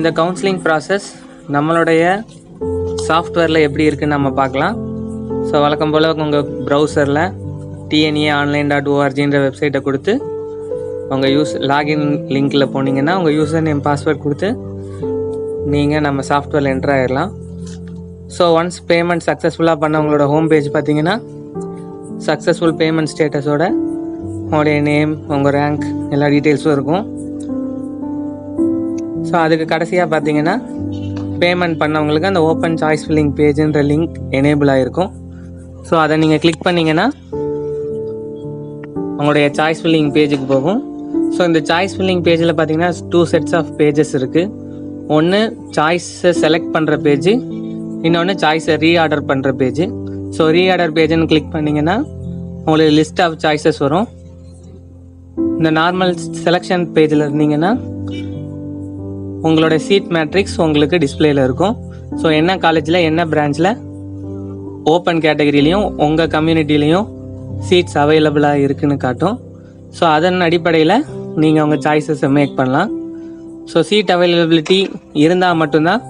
இந்த counselling process நம்மளுடைய சாஃப்ட்வேரில் எப்படி இருக்குன்னு நம்ம பார்க்கலாம். ஸோ வழக்கம் போல் உங்கள் ப்ரௌசரில் tne.online.orgன்ற வெப்சைட்டை கொடுத்து உங்கள் லாகின் லிங்க்கில் போனீங்கன்னா உங்கள் யூசர் நேம் பாஸ்வேர்ட் கொடுத்து நீங்கள் நம்ம சாஃப்ட்வேரில் என்ட்ரு ஆகிடலாம். ஸோ ஒன்ஸ் பேமெண்ட் சக்ஸஸ்ஃபுல்லாக பண்ண உங்களோட ஹோம் பேஜ் பார்த்தீங்கன்னா சக்ஸஸ்ஃபுல் பேமெண்ட் ஸ்டேட்டஸோட உங்களுடைய நேம், உங்கள் ரேங்க், எல்லா டீட்டெயில்ஸும் இருக்கும். ஸோ அதுக்கு கடைசியாக பார்த்தீங்கன்னா பேமெண்ட் பண்ணவங்களுக்கு அந்த ஓப்பன் சாய்ஸ் ஃபில்லிங் பேஜுன்ற லிங்க் எனேபிள் ஆகிருக்கும். ஸோ அதை நீங்கள் கிளிக் பண்ணிங்கன்னா உங்களுடைய சாய்ஸ் ஃபில்லிங் பேஜுக்கு போகும். ஸோ இந்த சாய்ஸ் ஃபில்லிங் பேஜில் பார்த்தீங்கன்னா 2 sets ஆஃப் பேஜஸ் இருக்குது. ஒன்று சாய்ஸை செலக்ட் பண்ணுற பேஜ், இன்னொன்று சாய்ஸை ரீஆர்டர் பண்ணுற பேஜ். ஸோ ரீஆர்டர் பேஜுன்னு கிளிக் பண்ணிங்கன்னா உங்களுக்கு லிஸ்ட் ஆஃப் சாய்ஸஸ் வரும். இந்த நார்மல் செலெக்ஷன் பேஜில் இருந்தீங்கன்னா உங்களோட சீட் மேட்ரிக்ஸ் உங்களுக்கு டிஸ்பிளேல இருக்கும். ஸோ என்ன காலேஜில் என்ன பிரான்ச்சில் ஓப்பன் கேட்டகரியிலையும் உங்கள் கம்யூனிட்டிலையும் சீட்ஸ் அவைலபிளாக இருக்குன்னு காட்டும். ஸோ அதன் அடிப்படையில் நீங்கள் உங்கள் சாய்ஸஸை மேக் பண்ணலாம். ஸோ சீட் அவைலபிலிட்டி இருந்தால் மட்டும்தான்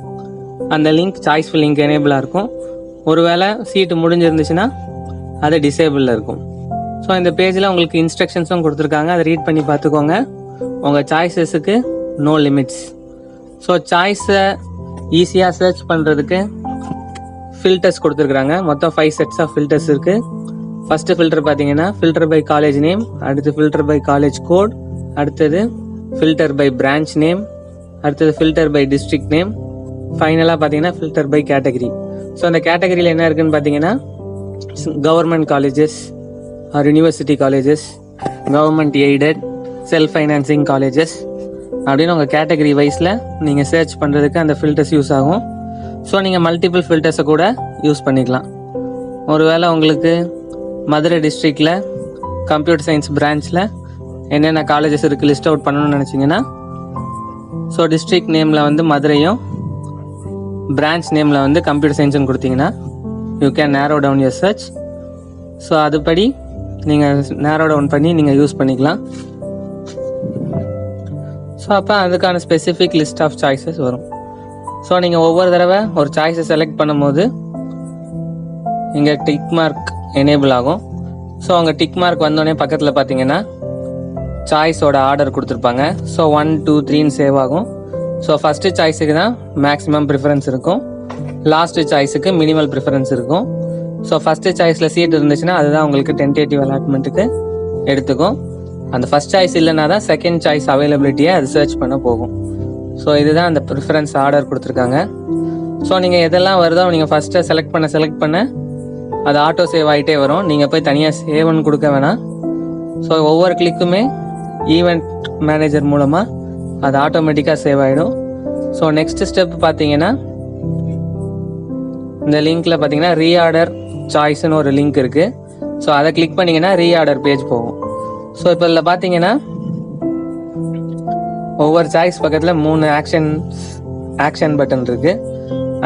அந்த லிங்க் சாய்ஸ் ஃபில்லிங்க் எனேபிளாக இருக்கும். ஒருவேளை சீட்டு முடிஞ்சிருந்துச்சுன்னா அது டிசேபிளில் இருக்கும். ஸோ இந்த பேஜில் உங்களுக்கு இன்ஸ்ட்ரக்ஷன்ஸும் கொடுத்துருக்காங்க, அதை ரீட் பண்ணி பார்த்துக்கோங்க. உங்கள் சாய்ஸஸுக்கு நோ லிமிட்ஸ். ஸோ சாய்ஸை ஈஸியாக சர்ச் பண்ணுறதுக்கு ஃபில்டர்ஸ் கொடுத்துருக்குறாங்க. மொத்தம் 5 sets ஆஃப் ஃபில்டர்ஸ் இருக்குது. ஃபஸ்ட்டு ஃபில்டர் பார்த்தீங்கன்னா ஃபில்டர் பை காலேஜ் நேம், அடுத்து ஃபில்டர் பை காலேஜ் கோட், அடுத்தது ஃபில்டர் பை பிரான்ச் நேம், அடுத்தது ஃபில்டர் பை டிஸ்ட்ரிக்ட் நேம், ஃபைனலாக பார்த்தீங்கன்னா ஃபில்டர் பை கேட்டகரி. ஸோ அந்த கேட்டகரியில் என்ன இருக்குன்னு பார்த்தீங்கன்னா government colleges R university colleges, government aided, self financing colleges அப்படின்னு உங்கள் கேட்டகரி வைஸில் நீங்கள் சர்ச் பண்ணுறதுக்கு அந்த ஃபில்டர்ஸ் யூஸ் ஆகும். ஸோ நீங்கள் மல்டிபிள் ஃபில்டர்ஸை கூட யூஸ் பண்ணிக்கலாம். ஒருவேளை உங்களுக்கு மதுரை டிஸ்ட்ரிக்டில் கம்ப்யூட்டர் சயின்ஸ் பிரான்ச்சில் என்னென்ன காலேஜஸ் இருக்குது லிஸ்ட் அவுட் பண்ணணும்னு நினச்சிங்கன்னா ஸோ டிஸ்ட்ரிக்ட் நேமில் வந்து மதுரையும் பிரான்ச் நேமில் வந்து கம்ப்யூட்டர் சயின்ஸும் கொடுத்தீங்கன்னா you can narrow down your search. So அதுபடி நீங்கள் நேரோ டவுன் பண்ணி நீங்கள் யூஸ் பண்ணிக்கலாம். ஸோ அப்போ அதுக்கான ஸ்பெசிஃபிக் லிஸ்ட் ஆஃப் சாய்ஸஸ் வரும். ஸோ நீங்கள் ஒவ்வொரு தடவை ஒரு சாய்ஸை செலக்ட் பண்ணும்போது இங்கே டிக் மார்க் எனேபிள் ஆகும். ஸோ அங்கே டிக் மார்க் வந்தோடனே பக்கத்தில் பார்த்தீங்கன்னா சாய்ஸோட ஆர்டர் கொடுத்துருப்பாங்க. ஸோ 1, 2, 3ன்னு சேவ் ஆகும். ஸோ ஃபஸ்ட்டு சாய்ஸுக்கு தான் மேக்ஸிமம் ப்ரிஃபரன்ஸ் இருக்கும், லாஸ்ட்டு சாய்ஸுக்கு மினிமல் ப்ரிஃபரன்ஸ் இருக்கும். ஸோ ஃபஸ்ட்டு சாய்ஸில் சீட் இருந்துச்சுன்னா அதுதான் உங்களுக்கு டென்டேட்டிவ் அலாட்மெண்ட்டுக்கு எடுத்துக்கும். அந்த ஃபஸ்ட் சாய்ஸ் இல்லைனா தான் செகண்ட் சாய்ஸ் அவைலபிலிட்டியை அது சர்ச் பண்ண போகும். ஸோ இதுதான் அந்த ப்ரிஃபரன்ஸ் ஆர்டர் கொடுத்துருக்காங்க. ஸோ நீங்கள் எதெல்லாம் வருதோ நீங்கள் ஃபஸ்ட்டு செலக்ட் பண்ண அது ஆட்டோ சேவ் ஆகிட்டே வரும். நீங்கள் போய் தனியாக சேவ்னு கொடுக்க வேணாம். ஸோ ஒவ்வொரு கிளிக்குமே ஈவெண்ட் மேனேஜர் மூலமாக அது ஆட்டோமேட்டிக்காக சேவ் ஆகிடும். ஸோ நெக்ஸ்ட் ஸ்டெப் பார்த்தீங்கன்னா இந்த லிங்க்கில் பார்த்தீங்கன்னா ரீஆர்டர் சாய்ஸ்னு ஒரு லிங்க் இருக்குது. ஸோ அதை கிளிக் பண்ணிங்கன்னா ரீஆர்டர் பேஜ் போகும். ஸோ இப்போ இதில் பார்த்தீங்கன்னா ஒவ்வொரு சாய்ஸ் பக்கத்தில் 3 ஆக்ஷன் பட்டன் இருக்குது.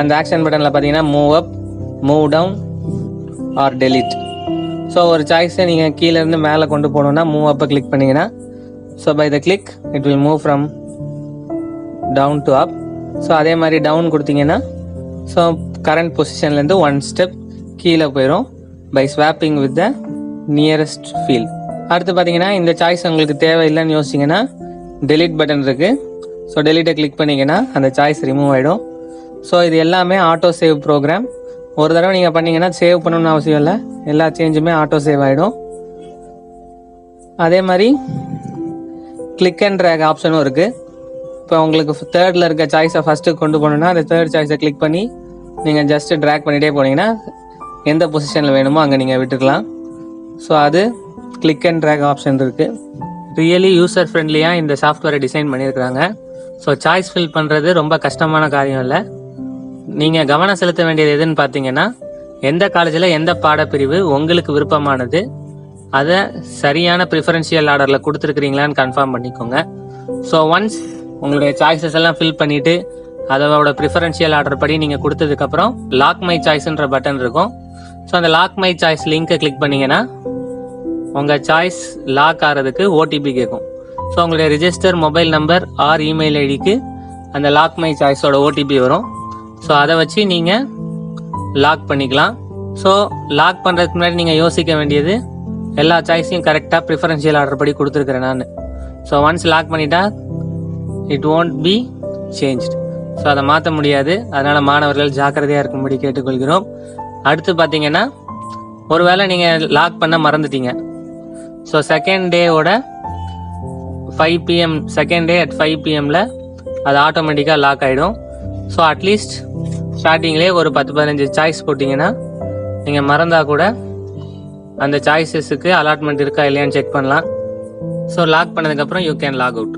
அந்த ஆக்ஷன் பட்டனில் பார்த்தீங்கன்னா move up, move down or delete. So ஒரு சாய்ஸை நீங்கள் கீழேருந்து மேலே கொண்டு போகணுன்னா மூவ் அப்பை கிளிக் பண்ணிங்கன்னா so by the click it will move from down to up. So அதே மாதிரி டவுன் கொடுத்தீங்கன்னா ஸோ கரண்ட் பொசிஷன்லேருந்து 1 ஸ்டெப் கீழே போயிடும் by swapping with the nearest field. அடுத்து பார்த்தீங்கன்னா இந்த சாய்ஸ் உங்களுக்கு தேவையில்லைன்னு யோசிச்சிங்கன்னா டெலிட் பட்டன் இருக்குது. ஸோ டெலிட்டை கிளிக் பண்ணிங்கன்னா அந்த சாய்ஸ் ரிமூவ் ஆகிடும். ஸோ இது எல்லாமே ஆட்டோ சேவ் ப்ரோக்ராம். ஒரு தடவை நீங்கள் பண்ணிங்கன்னா சேவ் பண்ணணும்னு அவசியம் இல்லை, எல்லா சேஞ்சுமே ஆட்டோ சேவ் ஆகிடும். அதே மாதிரி கிளிக் அண்ட் ட்ராக் ஆப்ஷனும் இருக்குது. இப்போ உங்களுக்கு தேர்டில் இருக்க சாய்ஸை ஃபஸ்ட்டு கொண்டு போகணுன்னா அந்த தேர்ட் சாய்ஸை கிளிக் பண்ணி நீங்கள் ஜஸ்ட்டு ட்ராக் பண்ணிகிட்டே போனீங்கன்னா எந்த பொசிஷனில் வேணுமோ அங்கே நீங்கள் விட்டுக்கலாம். ஸோ அது கிளிக் அண்ட் ட்ராக் ஆப்ஷன் இருக்குது. ரியலி யூசர் ஃப்ரெண்ட்லியாக இந்த சாஃப்ட்வேரை டிசைன் பண்ணியிருக்கிறாங்க. ஸோ சாய்ஸ் ஃபில் பண்ணுறது ரொம்ப கஷ்டமான காரியம் இல்லை. நீங்கள் கவனம் செலுத்த வேண்டியது எதுன்னு பார்த்தீங்கன்னா எந்த காலேஜில் எந்த பாடப்பிரிவு உங்களுக்கு விருப்பமானது அதை சரியான ப்ரிஃபரன்ஷியல் ஆர்டரில் கொடுத்துருக்குறீங்களான்னு கன்ஃபார்ம் பண்ணிக்கோங்க. ஸோ ஒன்ஸ் உங்களுடைய சாய்ஸஸ் எல்லாம் ஃபில் பண்ணிவிட்டு அதோட ப்ரிஃபரன்ஷியல் ஆர்டர் படி நீங்கள் கொடுத்ததுக்கப்புறம் லாக் மை சாய்ஸ்ன்ற பட்டன் இருக்கும். ஸோ அந்த லாக் மை சாய்ஸ் லிங்கை கிளிக் பண்ணிங்கன்னா உங்கள் சாய்ஸ் லாக் ஆகிறதுக்கு ஓடிபி கேட்கும். ஸோ உங்களுடைய register mobile number R email ஐடிக்கு அந்த லாக் மை சாய்ஸோட ஓடிபி வரும். ஸோ அதை வச்சு நீங்கள் லாக் பண்ணிக்கலாம். ஸோ லாக் பண்ணுறதுக்கு முன்னாடி நீங்கள் யோசிக்க வேண்டியது எல்லா சாய்ஸையும் கரெக்டாக ப்ரிஃபரன்ஷியல் ஆர்டர் படி கொடுத்துருக்குறேன் நான். ஸோ ஒன்ஸ் லாக் பண்ணிட்டா it won't B changed. So அதை மாற்ற முடியாது. அதனால் மாணவர்கள் ஜாக்கிரதையாக இருக்கும்படி கேட்டுக்கொள்கிறோம். அடுத்து பார்த்தீங்கன்னா ஒருவேளை நீங்கள் லாக் பண்ண மறந்துட்டீங்க. ஸோ செகண்ட் டேவோட 5 PM second day at 5 PM அது ஆட்டோமேட்டிக்காக லாக் ஆகிடும். ஸோ அட்லீஸ்ட் ஸ்டார்டிங்லேயே ஒரு 10-15 சாய்ஸ் போட்டிங்கன்னா நீங்கள் மறந்தால் கூட அந்த சாய்ஸஸுக்கு அலாட்மெண்ட் இருக்கா இல்லையான்னு செக் பண்ணலாம். ஸோ லாக் பண்ணதுக்கப்புறம் யூ கேன் லாக் அவுட்.